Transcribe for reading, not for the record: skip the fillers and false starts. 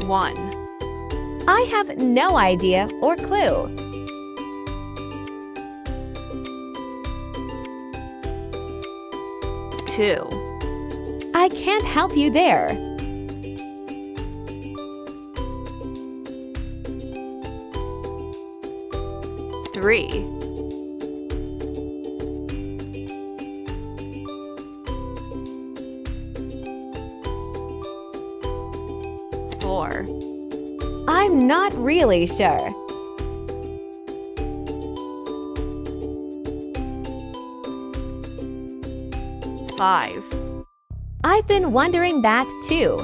1, I have no idea or clue. 2, I can't help you there. 3, 4, I'm not really sure. 5, I've been wondering that too.